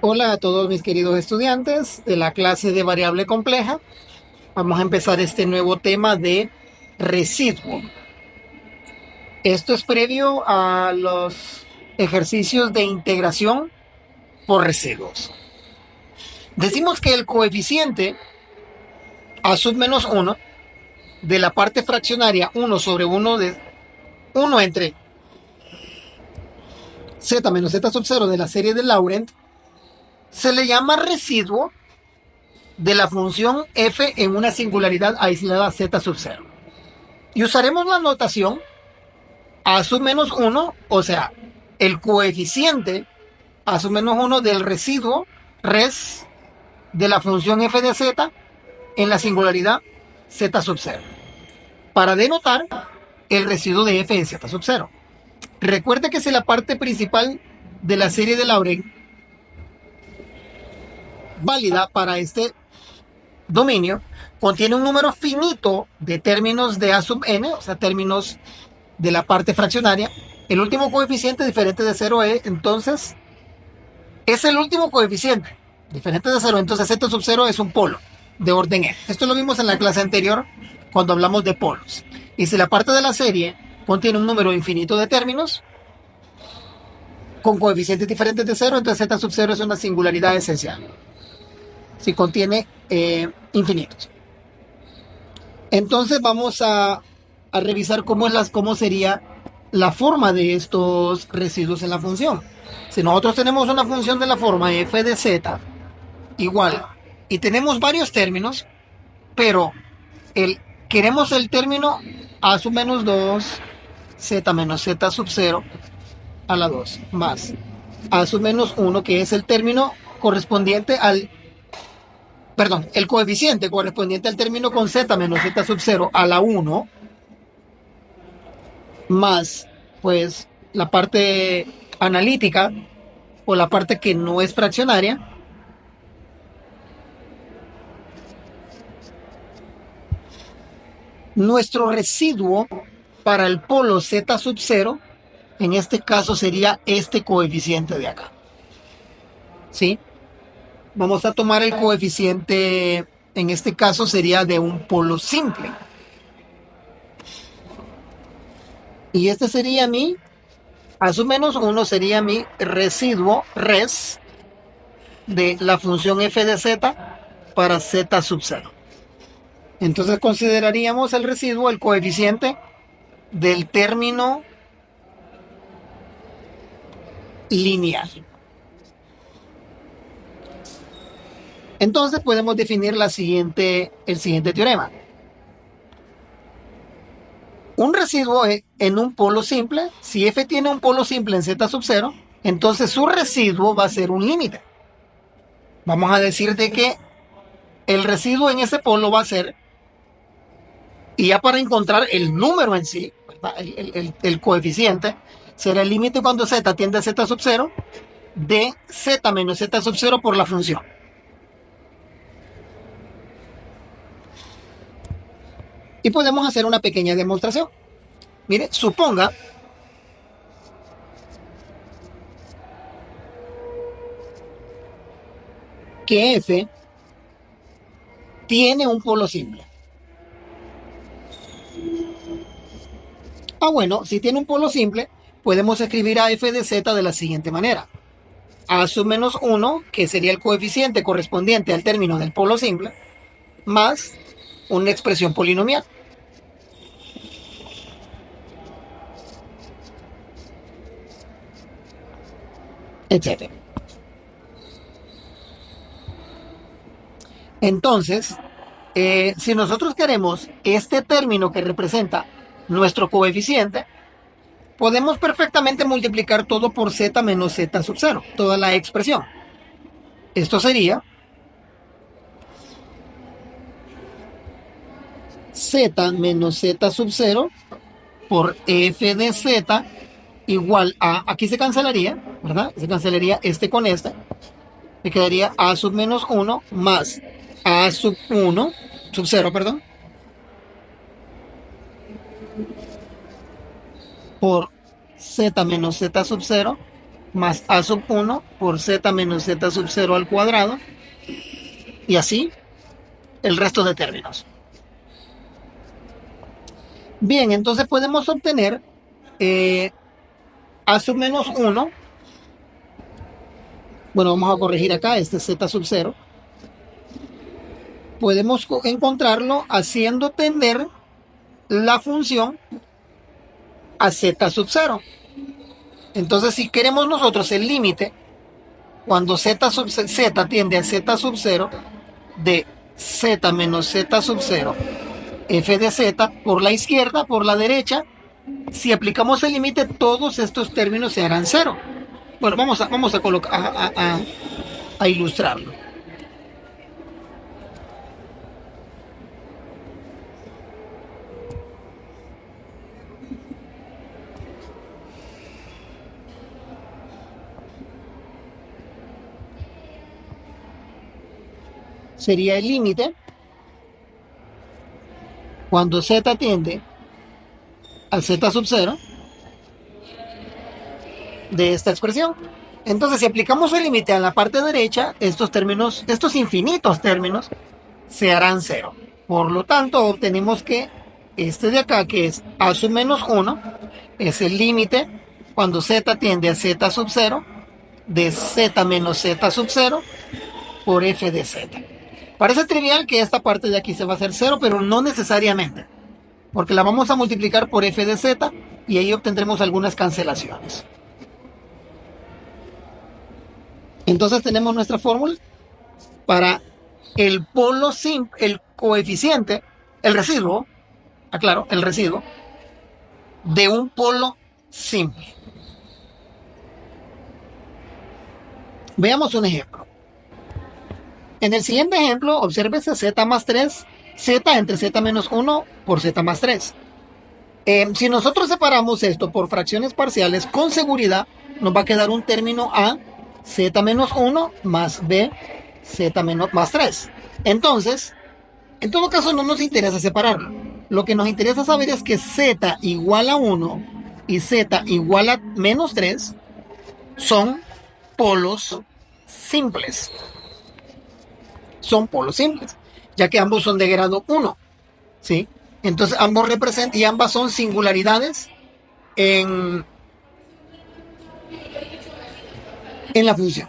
Hola a todos mis queridos estudiantes de la clase de variable compleja. Vamos a empezar este nuevo tema de residuo. Esto es previo a los ejercicios de integración por residuos. Decimos que el coeficiente a sub menos 1 de la parte fraccionaria 1 sobre 1 de 1 entre z menos z sub 0 de la serie de Laurent se le llama residuo de la función f en una singularidad aislada z sub 0. Y usaremos la notación a sub menos 1, o sea, el coeficiente a sub menos 1 del residuo res de la función f de z en la singularidad z sub 0, para denotar el residuo de f en z sub 0. Recuerde que si la parte principal de la serie de Laurent válida para este dominio contiene un número finito de términos de a sub n, o sea, términos de la parte fraccionaria, el último coeficiente diferente de 0 es, entonces, es el último coeficiente diferente de 0, entonces z sub 0 es un polo de orden n. Esto lo vimos en la clase anterior cuando hablamos de polos. Y si la parte de la serie contiene un número infinito de términos con coeficientes diferentes de 0, entonces z sub 0 es una singularidad esencial. Si contiene infinitos. Entonces vamos a revisar cómo sería la forma de estos residuos en la función. Si nosotros tenemos una función de la forma f de z igual, y tenemos varios términos, pero queremos el término a sub menos 2, z menos z sub 0 a la 2, más a sub menos 1, que es el término correspondiente el coeficiente correspondiente al término con z menos z sub 0 a la 1, más pues la parte analítica o la parte que no es fraccionaria, nuestro residuo para el polo z sub 0 en este caso sería este coeficiente de acá. ¿Sí? Vamos a tomar el coeficiente, en este caso sería de un polo simple. Y este sería a sub menos 1 sería mi residuo res de la función f de z para z sub 0. Entonces consideraríamos el residuo, el coeficiente del término lineal. Entonces podemos definir el siguiente teorema. Un residuo en un polo simple, si f tiene un polo simple en z sub 0, entonces su residuo va a ser un límite. Vamos a decir de que el residuo en ese polo va a ser, y ya para encontrar el número en sí, el coeficiente, será el límite cuando z tiende a z sub 0 de z menos z sub 0 por la función. Y podemos hacer una pequeña demostración. Mire, suponga que f tiene un polo simple. Bueno, si tiene un polo simple, podemos escribir a f de z de la siguiente manera. A sub menos 1, que sería el coeficiente correspondiente al término del polo simple, más una expresión polinomial. Etcétera. Entonces, si nosotros queremos este término que representa nuestro coeficiente, podemos perfectamente multiplicar todo por z menos z sub 0, toda la expresión. Esto sería z menos z sub 0 por f de z igual a, aquí se cancelaría, ¿verdad? Se cancelaría este con este. Me quedaría a sub menos 1 más a sub 1, sub 0, perdón, por z menos z sub 0 más a sub 1 por z menos z sub 0 al cuadrado, y así el resto de términos. Bien, entonces podemos obtener a sub menos 1. Bueno, vamos a corregir acá, este es z sub 0. Podemos encontrarlo haciendo tender la función a z sub 0. Entonces, si queremos nosotros el límite, cuando z tiende a z sub 0, de z menos z sub 0, f de z, por la izquierda, por la derecha, si aplicamos el límite, todos estos términos se harán cero. Bueno, vamos a colocar, a ilustrarlo. Sería el límite cuando z tiende a z sub 0 de esta expresión. Entonces, si aplicamos el límite a la parte derecha, estos términos, estos infinitos términos, se harán cero. Por lo tanto, obtenemos que este de acá, que es a sub menos 1, es el límite cuando z tiende a z sub 0 de z menos z sub 0 por f de z. Parece trivial que esta parte de aquí se va a hacer cero, pero no necesariamente, porque la vamos a multiplicar por f de z y ahí obtendremos algunas cancelaciones. Entonces tenemos nuestra fórmula para el polo simple, el coeficiente, el residuo, aclaro, el residuo de un polo simple. Veamos un ejemplo. En el siguiente ejemplo, obsérvese z más 3, z entre z menos 1 por z más 3. Si nosotros separamos esto por fracciones parciales, con seguridad nos va a quedar un término a z menos 1 más b z menos más 3. Entonces, en todo caso no nos interesa separarlo. Lo que nos interesa saber es que z igual a 1 y z igual a menos 3 son polos simples. Son polos simples, ya que ambos son de grado 1. ¿Sí? Entonces ambos representan y ambas son singularidades en la función.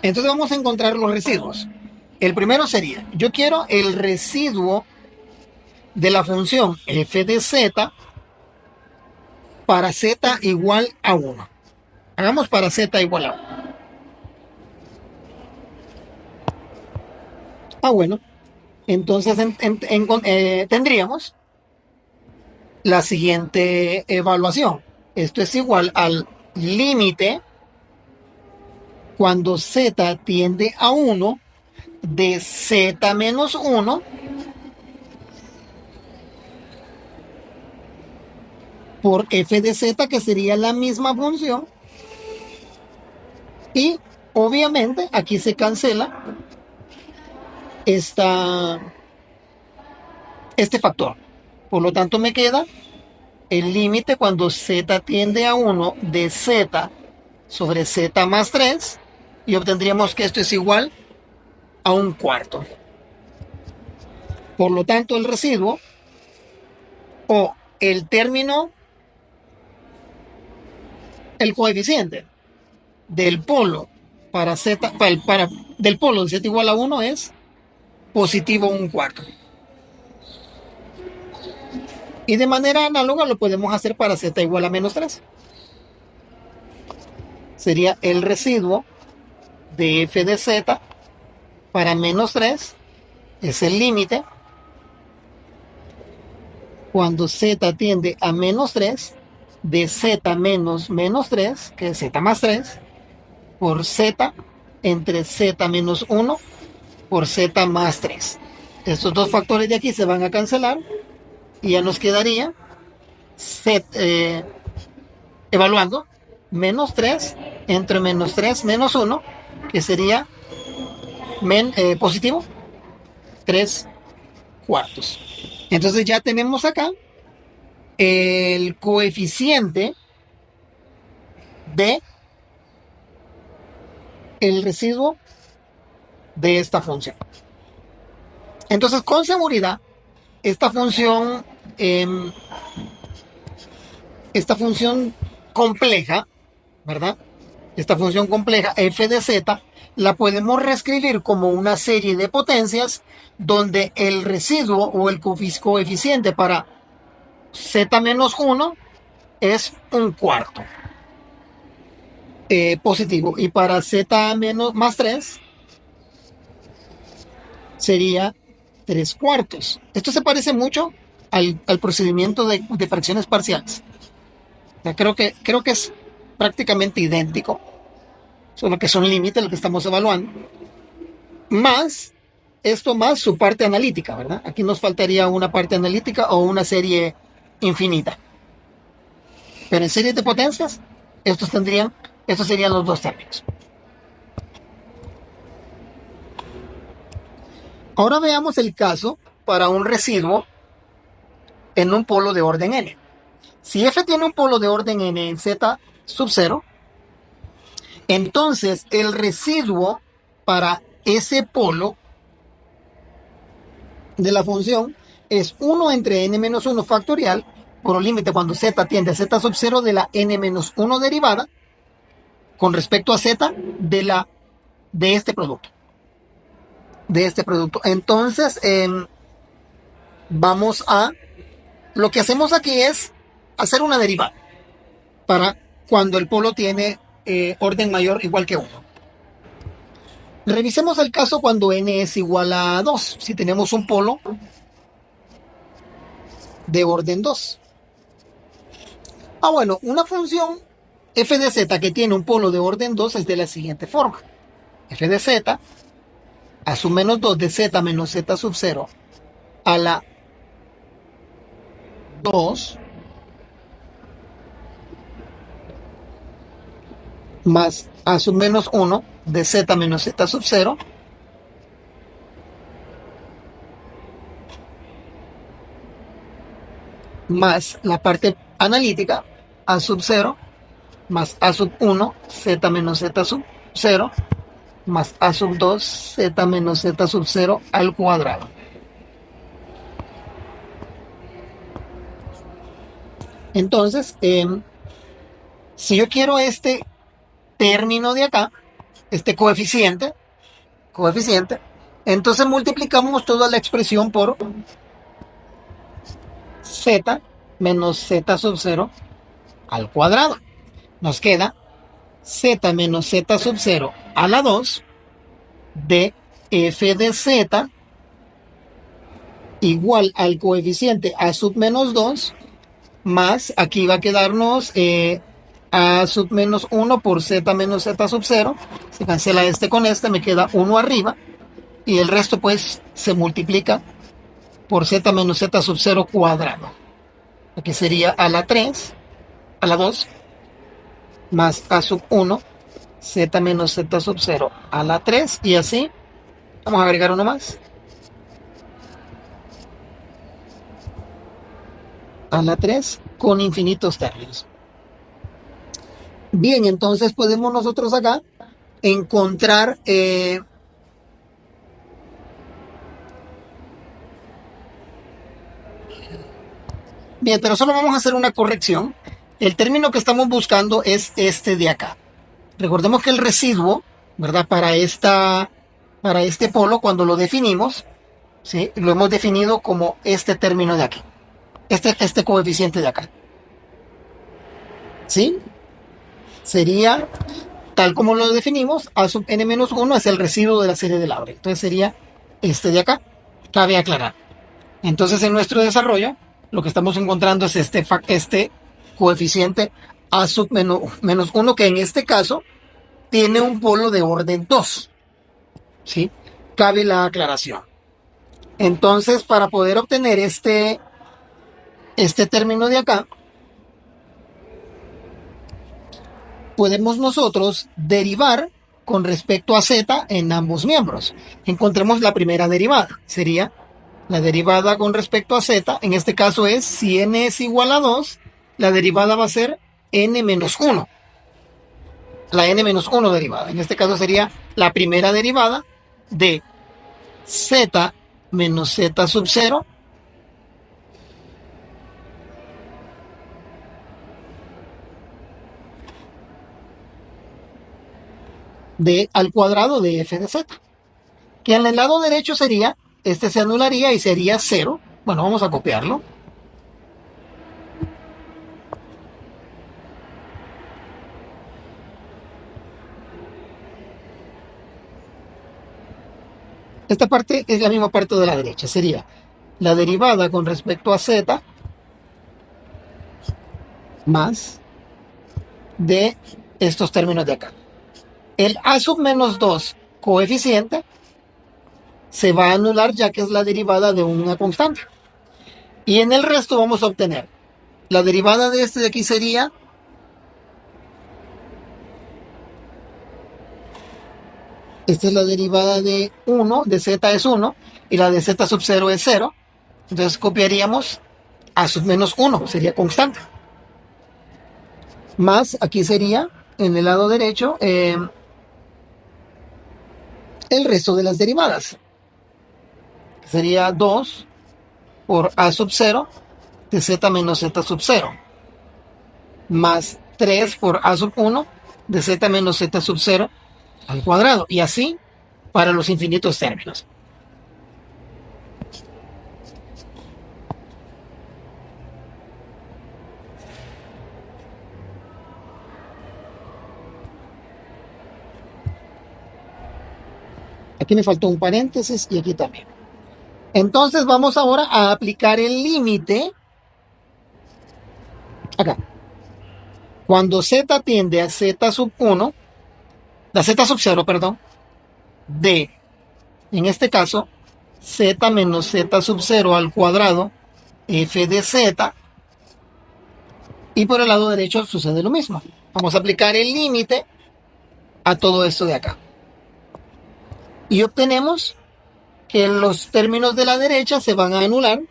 Entonces vamos a encontrar los residuos. El primero sería, yo quiero el residuo de la función f de z para z igual a 1. Hagamos para z igual a 1. Bueno, entonces tendríamos la siguiente evaluación. Esto es igual al límite cuando z tiende a 1 de z menos 1 por f de z, que sería la misma función, y obviamente aquí se cancela este factor. Por lo tanto, me queda el límite cuando z tiende a 1 de z sobre z más 3, y obtendríamos que esto es igual a 1/4. Por lo tanto, el residuo o el término, el coeficiente del polo para z, del polo de z igual a 1 es positivo 1/4. Y de manera análoga lo podemos hacer para z igual a menos 3. Sería el residuo de f de z para menos 3, es el límite cuando z tiende a menos 3 de z menos menos 3, que es z más 3, por z entre z menos 1 por z más 3. Estos dos factores de aquí se van a cancelar y ya nos quedaría evaluando menos 3 entre menos 3 menos 1, que sería positivo 3/4. Entonces ya tenemos acá el coeficiente de el residuo de esta función. Entonces, con seguridad, esta función, eh, esta función compleja, ¿verdad? Esta función compleja f de z la podemos reescribir como una serie de potencias donde el residuo o el coeficiente para z menos 1 es un cuarto positivo, y para z menos más 3 sería 3 cuartos. Esto se parece mucho al procedimiento de fracciones parciales. O sea, creo que es prácticamente idéntico, solo que son límites lo que estamos evaluando, más esto más su parte analítica, ¿verdad? Aquí nos faltaría una parte analítica o una serie infinita. Pero en series de potencias, estos serían los dos términos. Ahora veamos el caso para un residuo en un polo de orden n. Si f tiene un polo de orden n en z sub 0, entonces el residuo para ese polo de la función es 1 entre n menos 1 factorial por el límite cuando z tiende a z sub 0 de la n menos 1 derivada con respecto a z de este producto. Entonces, lo que hacemos aquí es hacer una derivada para cuando el polo tiene orden mayor igual que 1. Revisemos el caso cuando n es igual a 2. Si tenemos un polo de orden 2. Bueno, una función f de z que tiene un polo de orden 2 es de la siguiente forma. F de z a sub menos 2 de z menos z sub 0 a la 2 más a sub menos 1 de z menos z sub 0 más la parte analítica a sub 0 más a sub 1 z menos z sub 0 más a sub 2 z menos z sub 0 al cuadrado. Entonces, si yo quiero este término de acá, este coeficiente, entonces multiplicamos toda la expresión por z menos z sub 0 al cuadrado. Nos queda z menos z sub 0 a la 2 de f de z igual al coeficiente a sub menos 2 más, aquí va a quedarnos a sub menos 1 por z menos z sub 0. Se cancela este con este, me queda 1 arriba y el resto pues se multiplica por z menos z sub 0 cuadrado. Aquí sería a la 3, a la 2 más a sub 1 z menos z sub 0 a la 3 y así. Vamos a agregar uno más. A la 3 con infinitos términos. Bien, entonces podemos nosotros acá encontrar bien, pero solo vamos a hacer una corrección. El término que estamos buscando es este de acá. Recordemos que el residuo, ¿verdad? Para este polo, cuando lo definimos, ¿sí? Lo hemos definido como este término de aquí. Este coeficiente de acá. ¿Sí? Sería, tal como lo definimos, a sub n menos 1 es el residuo de la serie de Laurent. Entonces sería este de acá. Cabe aclarar. Entonces en nuestro desarrollo, lo que estamos encontrando es este coeficiente a sub menos 1, que en este caso tiene un polo de orden 2. ¿Sí? Cabe la aclaración. Entonces, para poder obtener este término de acá, podemos nosotros derivar con respecto a z en ambos miembros. Encontremos la primera derivada. Sería la derivada con respecto a z. En este caso es, si n es igual a 2, la derivada va a ser n menos 1. la n-1 derivada. En este caso sería la primera derivada de z menos z sub 0 de al cuadrado de f de z. Que en el lado derecho sería, este se anularía y sería 0. Bueno, vamos a copiarlo. Esta parte es la misma parte de la derecha. Sería la derivada con respecto a z más de estos términos de acá. El a sub menos 2 coeficiente se va a anular ya que es la derivada de una constante. Y en el resto vamos a obtener la derivada de este de aquí sería esta es la derivada de 1, de z es 1 y la de z sub 0 es 0. Entonces copiaríamos a sub menos 1, sería constante. Más aquí sería en el lado derecho el resto de las derivadas. Sería 2 por a sub 0 de z menos z sub 0. Más 3 por a sub 1 de z menos z sub 0 al cuadrado. Y así para los infinitos términos. Aquí me faltó un paréntesis y aquí también. Entonces vamos ahora a aplicar el límite acá. Cuando z tiende a z sub 1, a z sub 0, perdón, de, en este caso, z menos z sub 0 al cuadrado, f de z, y por el lado derecho sucede lo mismo. Vamos a aplicar el límite a todo esto de acá. Y obtenemos que los términos de la derecha se van a anular.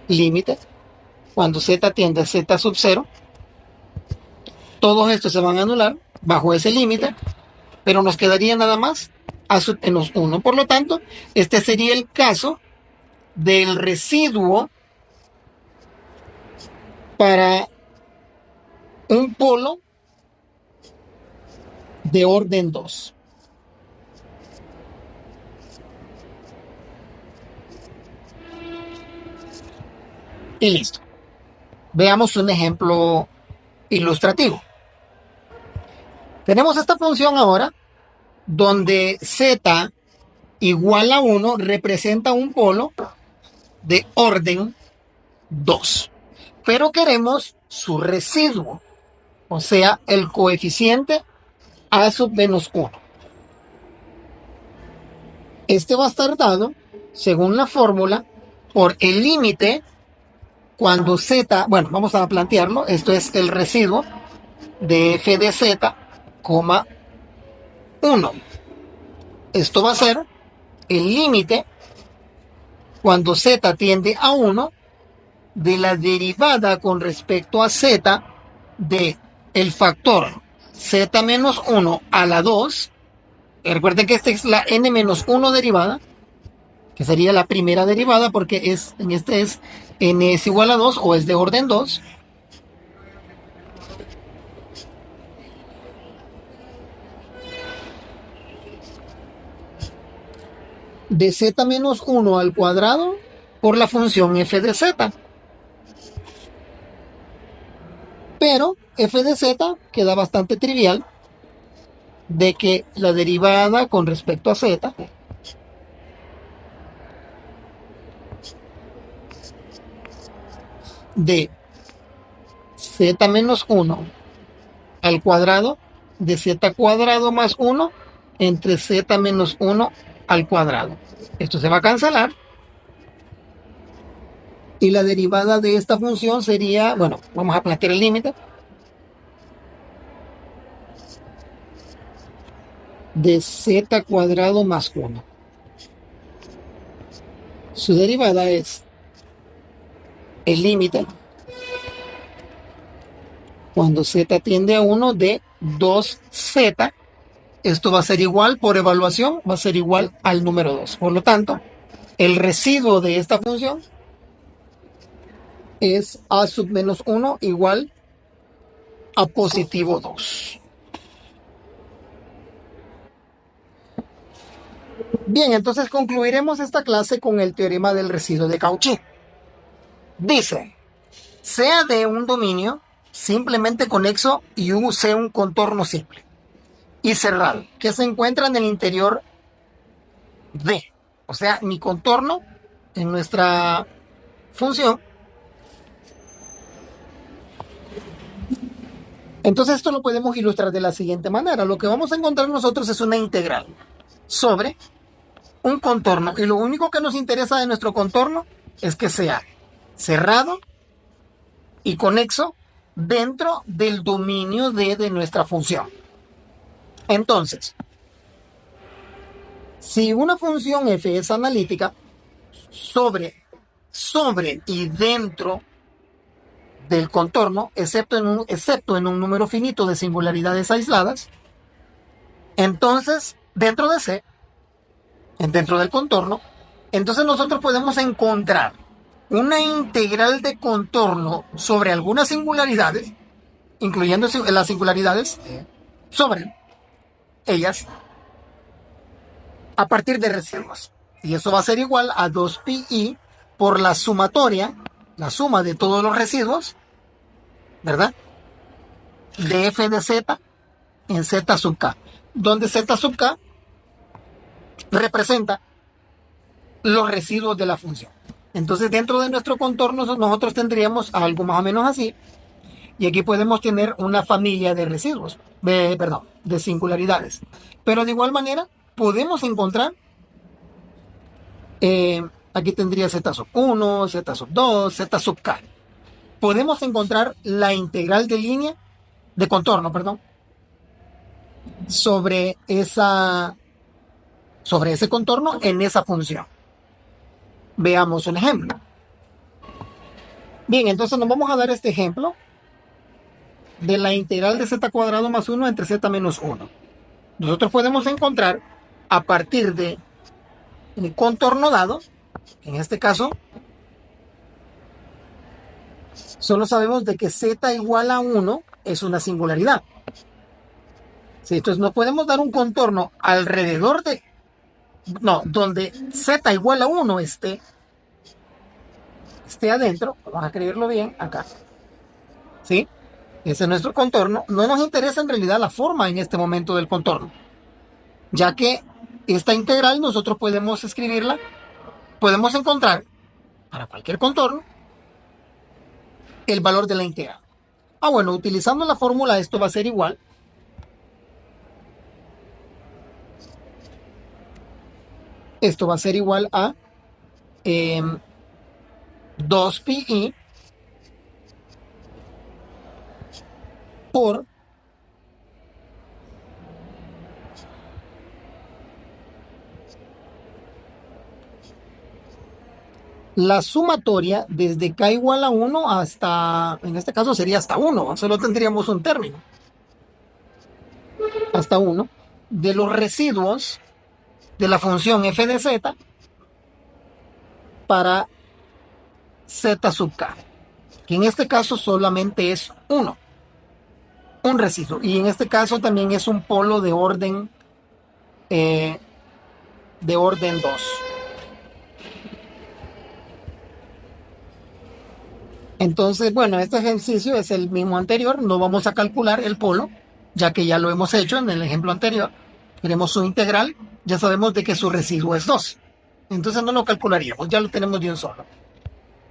Límite. Cuando z tiende a z sub 0, todos estos se van a anular bajo ese límite, pero nos quedaría nada más a sub menos 1. Por lo tanto, este sería el caso del residuo para un polo de orden 2. Y listo. Veamos un ejemplo ilustrativo. Tenemos esta función ahora donde z igual a 1 representa un polo de orden 2. Pero queremos su residuo, o sea, el coeficiente a sub menos 1. Este va a estar dado, según la fórmula, por el límite cuando z, bueno, vamos a plantearlo, esto es el residuo de f de z, 1. Esto va a ser el límite cuando z tiende a 1 de la derivada con respecto a z de el factor z menos 1 a la 2. Recuerden que esta es la n-1 derivada, que sería la primera derivada porque en este es n es igual a 2 o es de orden 2. De z menos 1 al cuadrado por la función f de z. Pero f de z queda bastante trivial de que la derivada con respecto a z de z menos 1 al cuadrado de z cuadrado más 1 entre z menos 1 al cuadrado. Esto se va a cancelar. Y la derivada de esta función sería, bueno, vamos a plantear el límite. De z cuadrado más 1. Su derivada es el límite cuando z tiende a 1 de 2z. Esto va a ser igual, por evaluación, va a ser igual al número 2. Por lo tanto, el residuo de esta función es a sub menos 1 igual a positivo 2. Bien, entonces concluiremos esta clase con el teorema del residuo de Cauchy. Dice, sea de un dominio simplemente conexo y sea un contorno simple y cerrado, que se encuentra en el interior de, o sea, mi contorno en nuestra función. Entonces esto lo podemos ilustrar de la siguiente manera. Lo que vamos a encontrar nosotros es una integral sobre un contorno, y lo único que nos interesa de nuestro contorno es que sea cerrado y conexo dentro del dominio de nuestra función. Entonces, si una función f es analítica sobre y dentro del contorno, excepto en un número finito de singularidades aisladas, entonces dentro de C, dentro del contorno, entonces nosotros podemos encontrar una integral de contorno sobre algunas singularidades, incluyendo las singularidades sobre ellas, a partir de residuos. Y eso va a ser igual a 2pi por la sumatoria, la suma de todos los residuos, ¿verdad? De f de z en z sub k, donde z sub k representa los residuos de la función. Entonces, dentro de nuestro contorno nosotros tendríamos algo más o menos así, y aquí podemos tener una familia de residuos, de singularidades. Pero de igual manera podemos encontrar, aquí tendría z sub 1, z sub 2, z sub k. Podemos encontrar la integral de línea, de contorno, perdón, sobre ese contorno en esa función. Veamos un ejemplo. Bien, entonces nos vamos a dar este ejemplo de la integral de z cuadrado más 1 entre z menos 1. Nosotros podemos encontrar a partir de un contorno dado, en este caso, solo sabemos de que z igual a 1 es una singularidad. Sí, entonces no podemos dar un contorno alrededor de, donde z igual a 1 esté adentro. Vamos a escribirlo bien acá. ¿Sí? Ese es nuestro contorno. No nos interesa en realidad la forma en este momento del contorno, ya que esta integral nosotros podemos escribirla, podemos encontrar para cualquier contorno el valor de la integral. Bueno, utilizando la fórmula esto va a ser igual a 2pi por la sumatoria desde k igual a 1 hasta, en este caso sería hasta 1, solo tendríamos un término, hasta 1, de los residuos de la función f de z para z sub k, que en este caso solamente es 1, un residuo, y en este caso también es un polo de orden 2. Entonces, bueno, este ejercicio es el mismo anterior, no vamos a calcular el polo, ya que ya lo hemos hecho en el ejemplo anterior. Queremos su integral, ya sabemos de que su residuo es 2. Entonces no lo calcularíamos, ya lo tenemos de un solo.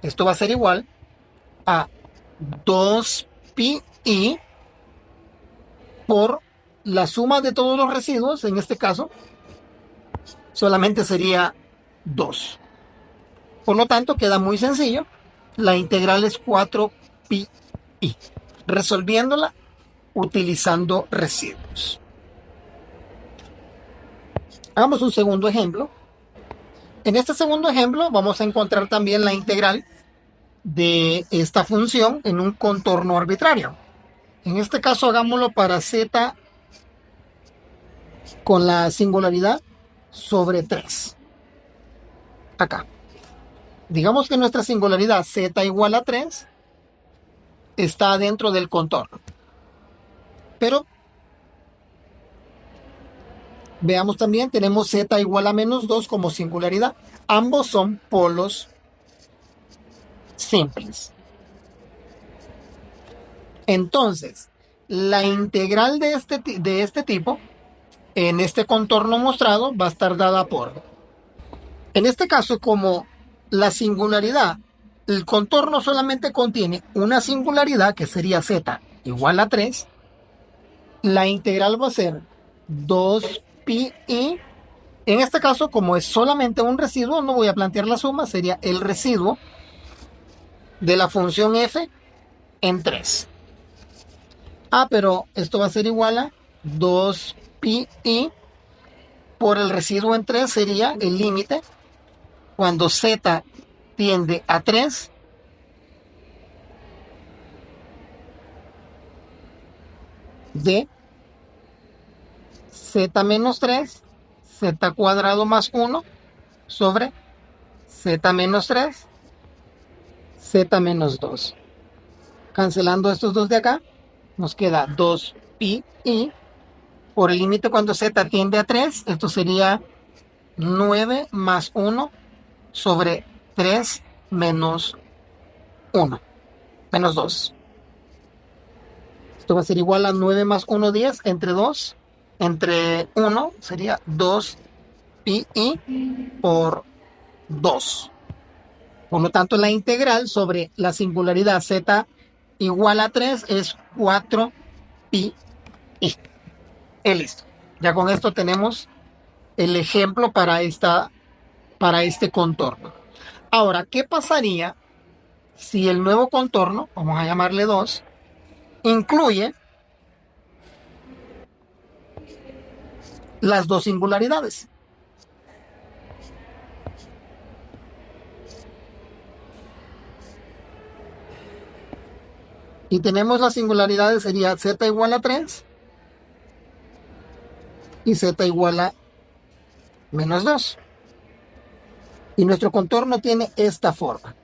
Esto va a ser igual a 2pi por la suma de todos los residuos, en este caso, solamente sería 2. Por lo tanto, queda muy sencillo. La integral es 4pi, resolviéndola utilizando residuos. Hagamos un segundo ejemplo. En este segundo ejemplo vamos a encontrar también la integral de esta función en un contorno arbitrario. En este caso hagámoslo para z con la singularidad sobre 3. Acá. Digamos que nuestra singularidad z igual a 3 está dentro del contorno. Pero veamos también, tenemos z igual a menos 2 como singularidad. Ambos son polos simples. Entonces, la integral de este tipo, en este contorno mostrado, va a estar dada por... En este caso, como la singularidad, el contorno solamente contiene una singularidad, que sería z igual a 3, la integral va a ser 2pi. En este caso, como es solamente un residuo, no voy a plantear la suma, sería el residuo de la función f en 3. Pero esto va a ser igual a 2pi por el residuo en 3, sería el límite cuando z tiende a 3 de z menos 3, z cuadrado más 1 sobre z menos 3, z menos 2. Cancelando estos dos de acá, nos queda 2pi por el límite cuando z tiende a 3, esto sería 9 más 1 sobre 3 menos 1, menos 2. Esto va a ser igual a 9 más 1, 10, entre 2, entre 1 sería 2pi por 2. Por lo tanto, la integral sobre la singularidad z igual a 3 es 4pi. Listo. Ya con esto tenemos el ejemplo para este contorno. Ahora, ¿qué pasaría si el nuevo contorno, vamos a llamarle 2, incluye las dos singularidades? Y tenemos las singularidades, sería z igual a 3 y z igual a menos 2. Y nuestro contorno tiene esta forma.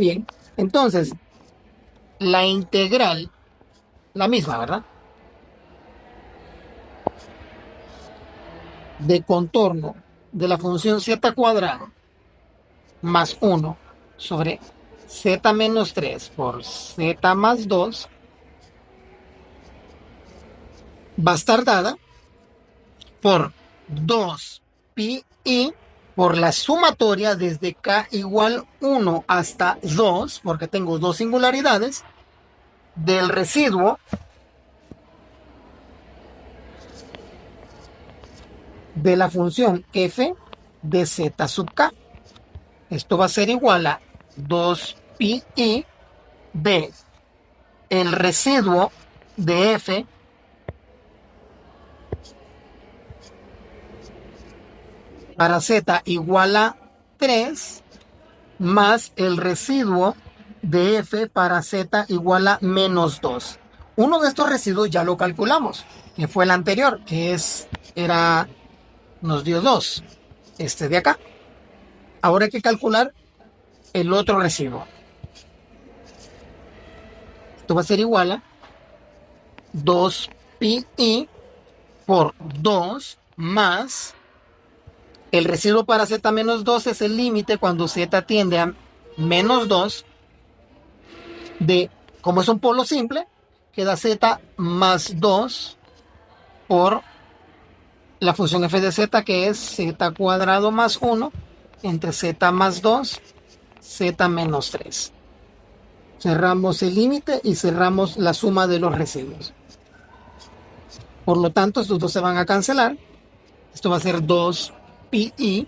Bien, entonces, la integral, la misma, ¿verdad? De contorno de la función z cuadrado más 1 sobre z menos 3 por z más 2 va a estar dada por 2pi por la sumatoria desde k igual 1 hasta 2, porque tengo dos singularidades, del residuo de la función f de z sub k. Esto va a ser igual a 2pi de el residuo de f para z igual a 3 más el residuo de f para z igual a menos 2. Uno de estos residuos ya lo calculamos, que fue el anterior, que nos dio 2, este de acá. Ahora hay que calcular el otro residuo. Esto va a ser igual a 2pi por 2 más el residuo para z menos 2 es el límite cuando z tiende a menos 2 de, como es un polo simple, queda z más 2 por la función f de z, que es z cuadrado más 1 entre z más 2, z menos 3. Cerramos el límite y cerramos la suma de los residuos. Por lo tanto, estos dos se van a cancelar. Esto va a ser 2pi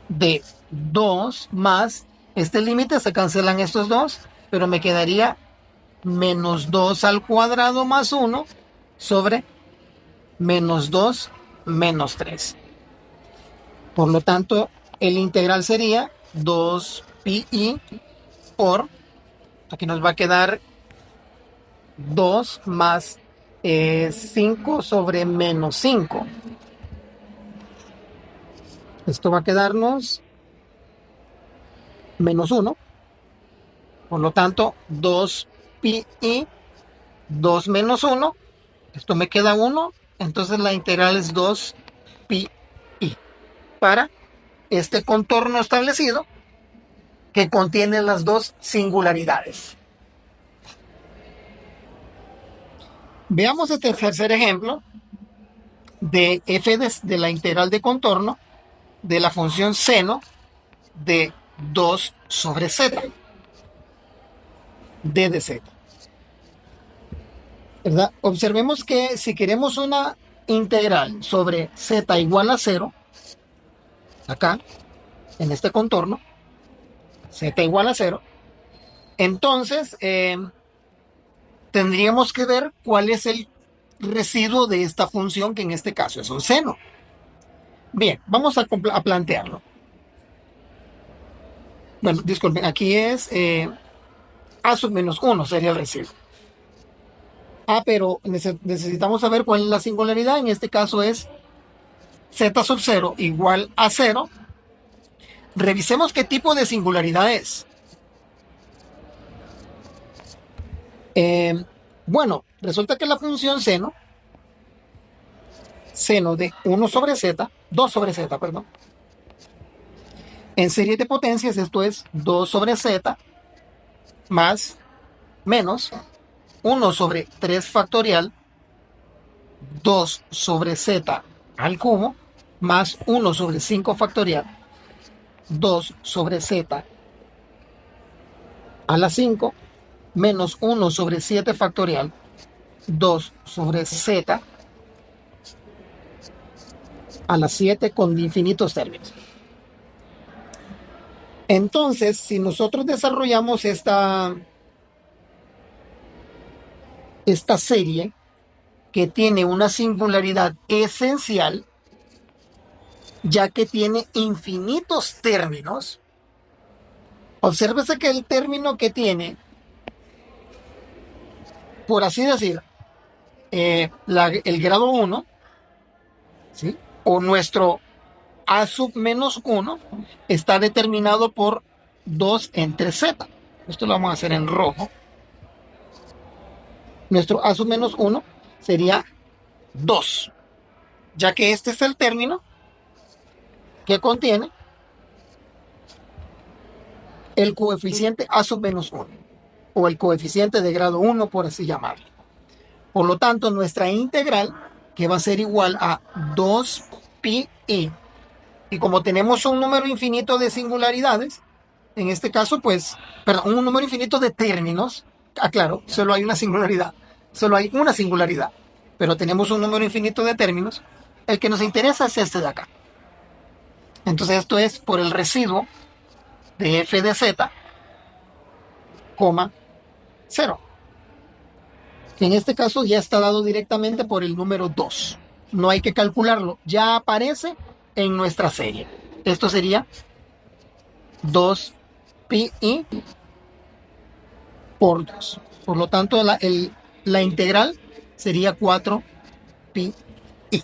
de 2 más este límite, se cancelan estos dos, pero me quedaría menos 2 al cuadrado más 1 sobre menos 2 menos 3. Por lo tanto, el integral sería 2 pi i por, aquí nos va a quedar 2 más 5 sobre menos 5. Esto va a quedarnos menos 1. Por lo tanto, 2 pi i, 2 menos 1. Esto me queda 1. Entonces la integral es 2 pi i para este contorno establecido que contiene las dos singularidades. Veamos este tercer ejemplo de f de la integral de contorno de la función seno de 2 sobre z, d de z. ¿Verdad? Observemos que si queremos una integral sobre z igual a 0, acá, en este contorno, z igual a 0, entonces tendríamos que ver cuál es el residuo de esta función, que en este caso es un seno. Bien, vamos a plantearlo. Bueno, disculpen, aquí es a sub menos 1 sería el residuo. Pero necesitamos saber cuál es la singularidad. En este caso es z sub 0 igual a 0. Revisemos qué tipo de singularidad es. Bueno, resulta que la función seno de 1 sobre z, 2 sobre z, perdón, en serie de potencias esto es 2 sobre z más menos 1 sobre 3 factorial 2 sobre z al cubo más 1 sobre 5 factorial 2 sobre z a la 5 menos 1 sobre 7 factorial 2 sobre z a la 7 con infinitos términos. Entonces, si nosotros desarrollamos esta serie que tiene una singularidad esencial, ya que tiene infinitos términos, obsérvese que el término que tiene, por así decir, el grado 1, ¿sí? O nuestro a sub menos 1 está determinado por 2 entre z. Esto lo vamos a hacer en rojo. Nuestro a sub menos 1 sería 2, ya que este es el término que contiene el coeficiente a sub menos 1, o el coeficiente de grado 1, por así llamarlo. Por lo tanto, nuestra integral, que va a ser igual a 2 pi i, y como tenemos un número infinito de singularidades, en este caso, pues, perdón, un número infinito de términos, claro, solo hay una singularidad, pero tenemos un número infinito de términos, el que nos interesa es este de acá. Entonces esto es por el residuo de f de z, 0. Que en este caso ya está dado directamente por el número 2. No hay que calcularlo, ya aparece en nuestra serie. Esto sería 2 pi i por 2. Por lo tanto, la integral sería 4 pi i.